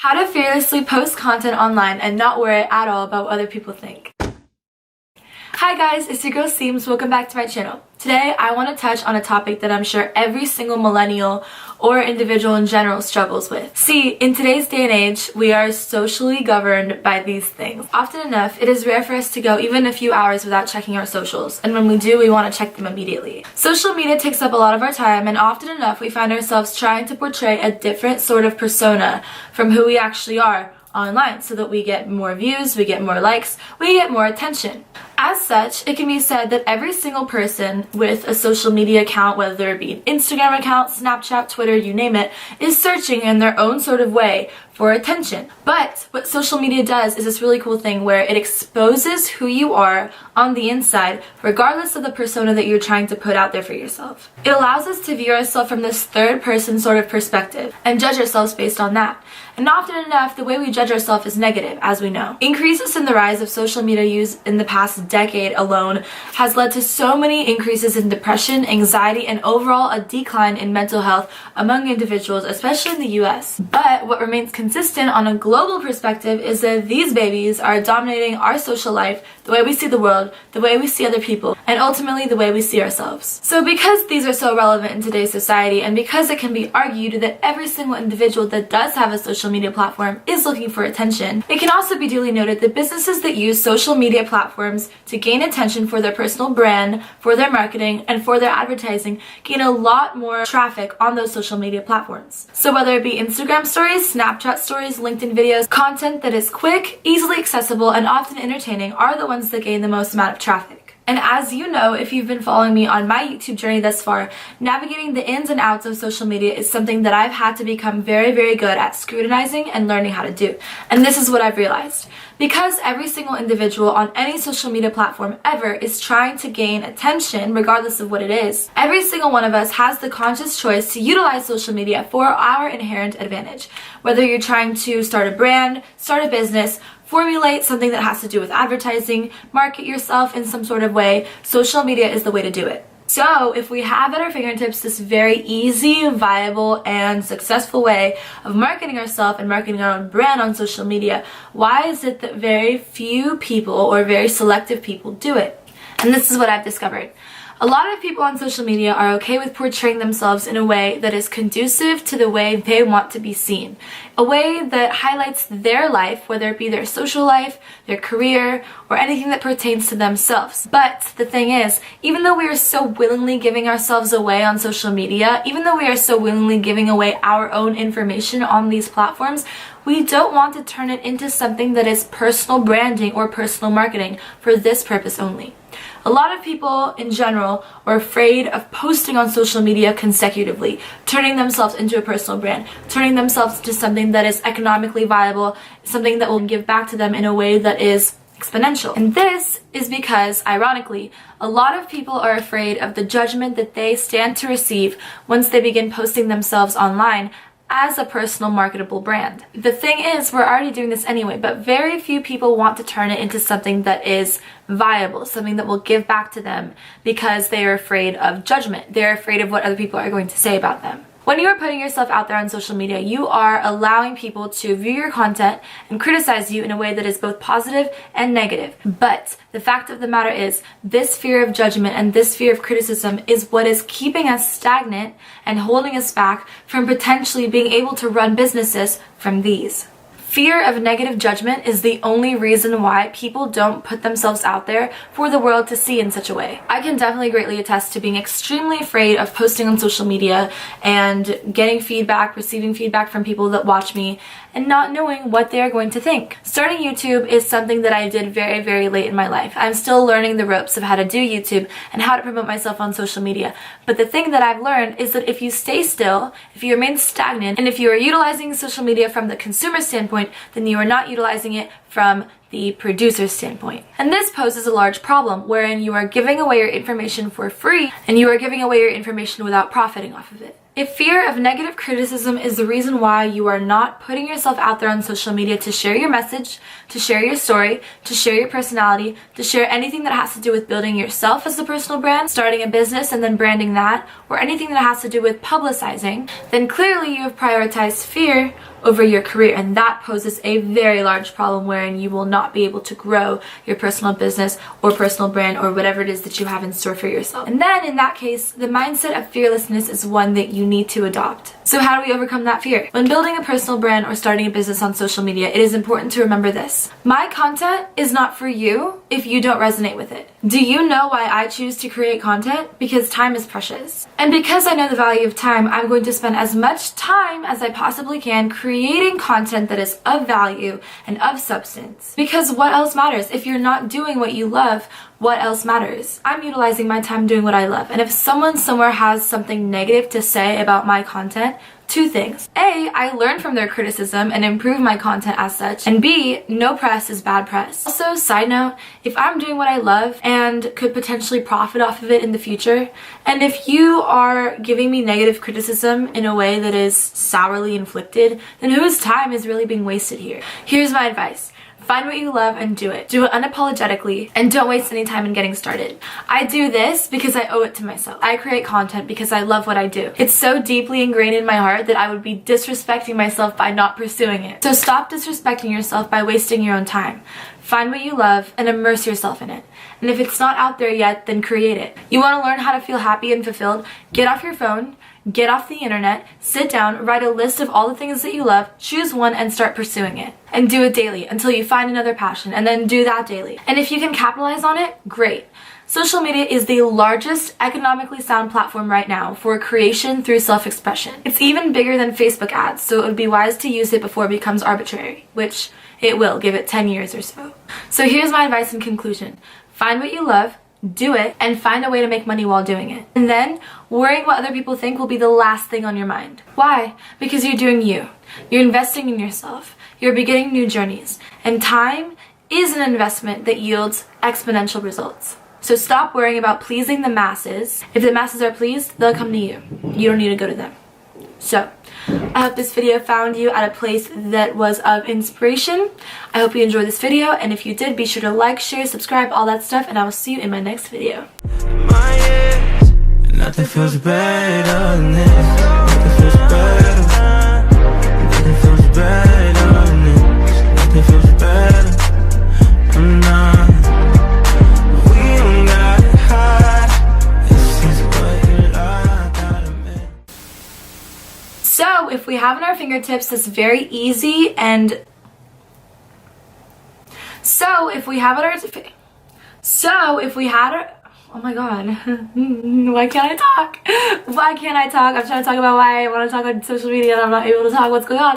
How to fearlessly post content online and not worry at all about what other people think. Hi guys, it's your girl Seams. Welcome back to my channel. Today I want to touch on a topic that I'm sure every single millennial or individual in general struggles with. See, in today's day and age, we are socially governed by these things. Often enough, it is rare for us to go even a few hours without checking our socials, and when we do, we want to check them immediately. Social media takes up a lot of our time, and often enough, we find ourselves trying to portray a different sort of persona from who we actually are online so that we get more views, we get more likes, we get more attention. As such, it can be said that every single person with a social media account, whether it be an Instagram account, Snapchat, Twitter, you name it, is searching in their own sort of way for attention. But what social media does is this really cool thing where it exposes who you are on the inside, regardless of the persona that you're trying to put out there for yourself. It allows us to view ourselves from this third person sort of perspective and judge ourselves based on that. And often enough, the way we judge ourselves is negative, as we know. Increases in the rise of social media use in the past decade alone has led to so many increases in depression, anxiety, and overall a decline in mental health among individuals, especially in the US. But what remains consistent on a global perspective is that these babies are dominating our social life, the way we see the world, the way we see other people, and ultimately the way we see ourselves. So because these are so relevant in today's society, and because it can be argued that every single individual that does have a social media platform is looking for attention, it can also be duly noted that businesses that use social media platforms to gain attention for their personal brand, for their marketing, and for their advertising gain a lot more traffic on those social media platforms. So whether it be Instagram stories, Snapchat stories, LinkedIn videos, content that is quick, easily accessible, and often entertaining are the ones that gain the most amount of traffic. And as you know, if you've been following me on my YouTube journey thus far, navigating the ins and outs of social media is something that I've had to become very, very good at scrutinizing and learning how to do. And this is what I've realized. Because every single individual on any social media platform ever is trying to gain attention, regardless of what it is, every single one of us has the conscious choice to utilize social media for our inherent advantage. Whether you're trying to start a brand, start a business, formulate something that has to do with advertising, market yourself in some sort of way, social media is the way to do it. So if we have at our fingertips this very easy, viable, and successful way of marketing ourselves and marketing our own brand on social media, why is it that very few people or very selective people do it? And this is what I've discovered. A lot of people on social media are okay with portraying themselves in a way that is conducive to the way they want to be seen. A way that highlights their life, whether it be their social life, their career, or anything that pertains to themselves. But the thing is, even though we are so willingly giving ourselves away on social media, even though we are so willingly giving away our own information on these platforms, we don't want to turn it into something that is personal branding or personal marketing for this purpose only. A lot of people in general are afraid of posting on social media consecutively, turning themselves into a personal brand, turning themselves into something that is economically viable, something that will give back to them in a way that is exponential. And this is because, ironically, a lot of people are afraid of the judgment that they stand to receive once they begin posting themselves online as a personal marketable brand. The thing is, we're already doing this anyway, but very few people want to turn it into something that is viable, something that will give back to them because they are afraid of judgment. They're afraid of what other people are going to say about them. When you are putting yourself out there on social media, you are allowing people to view your content and criticize you in a way that is both positive and negative. But the fact of the matter is, this fear of judgment and this fear of criticism is what is keeping us stagnant and holding us back from potentially being able to run businesses from these. Fear of negative judgment is the only reason why people don't put themselves out there for the world to see in such a way. I can definitely greatly attest to being extremely afraid of posting on social media and getting feedback, receiving feedback from people that watch me, and not knowing what they are going to think. Starting YouTube is something that I did very, very late in my life. I'm still learning the ropes of how to do YouTube and how to promote myself on social media. But the thing that I've learned is that if you stay still, if you remain stagnant, and if you are utilizing social media from the consumer standpoint, then you are not utilizing it from the producer's standpoint. And this poses a large problem wherein you are giving away your information for free and you are giving away your information without profiting off of it. If fear of negative criticism is the reason why you are not putting yourself out there on social media to share your message, to share your story, to share your personality, to share anything that has to do with building yourself as a personal brand, starting a business and then branding that, or anything that has to do with publicizing, then clearly you have prioritized fear over your career, and that poses a very large problem wherein you will not be able to grow your personal business or personal brand or whatever it is that you have in store for yourself. And then in that case, the mindset of fearlessness is one that you need to adopt. So how do we overcome that fear? When building a personal brand or starting a business on social media, it is important to remember this. My content is not for you if you don't resonate with it. Do you know why I choose to create content? Because time is precious. And because I know the value of time, I'm going to spend as much time as I possibly can creating content that is of value and of substance. Because what else matters? If you're not doing what you love, what else matters? I'm utilizing my time doing what I love. And if someone somewhere has something negative to say about my content, two things. A, I learn from their criticism and improve my content as such. And B, no press is bad press. Also, side note, if I'm doing what I love and could potentially profit off of it in the future, and if you are giving me negative criticism in a way that is sourly inflicted, then whose time is really being wasted here? Here's my advice. Find what you love and do it. Do it unapologetically and don't waste any time in getting started. I do this because I owe it to myself. I create content because I love what I do. It's so deeply ingrained in my heart that I would be disrespecting myself by not pursuing it. So stop disrespecting yourself by wasting your own time. Find what you love and immerse yourself in it. And if it's not out there yet, then create it. You want to learn how to feel happy and fulfilled? Get off your phone, get off the internet, sit down, write a list of all the things that you love, choose one and start pursuing it. And do it daily until you find another passion, and then do that daily. And if you can capitalize on it, great. Social media is the largest economically sound platform right now for creation through self-expression. It's even bigger than Facebook ads, so it would be wise to use it before it becomes arbitrary, which it will, give it 10 years or so. So here's my advice in conclusion. Find what you love, do it, and find a way to make money while doing it. And then, worrying what other people think will be the last thing on your mind. Why? Because you're doing you. You're investing in yourself. You're beginning new journeys. And time is an investment that yields exponential results. So stop worrying about pleasing the masses. If the masses are pleased, they'll come to you. You don't need to go to them. So, I hope this video found you at a place that was of inspiration. I hope you enjoyed this video, and if you did, be sure to like, share, subscribe, all that stuff, and I will see you in my next video. Nothing feels better than this. Nothing feels better. Nothing feels better than this. Nothing feels better. I'm not. We don't got it hard. This is what you like. So, if we have in our fingertips this very easy and oh my god, why can't I talk? Why can't I talk? I'm trying to talk about why I want to talk on social media and I'm not able to talk. What's going on?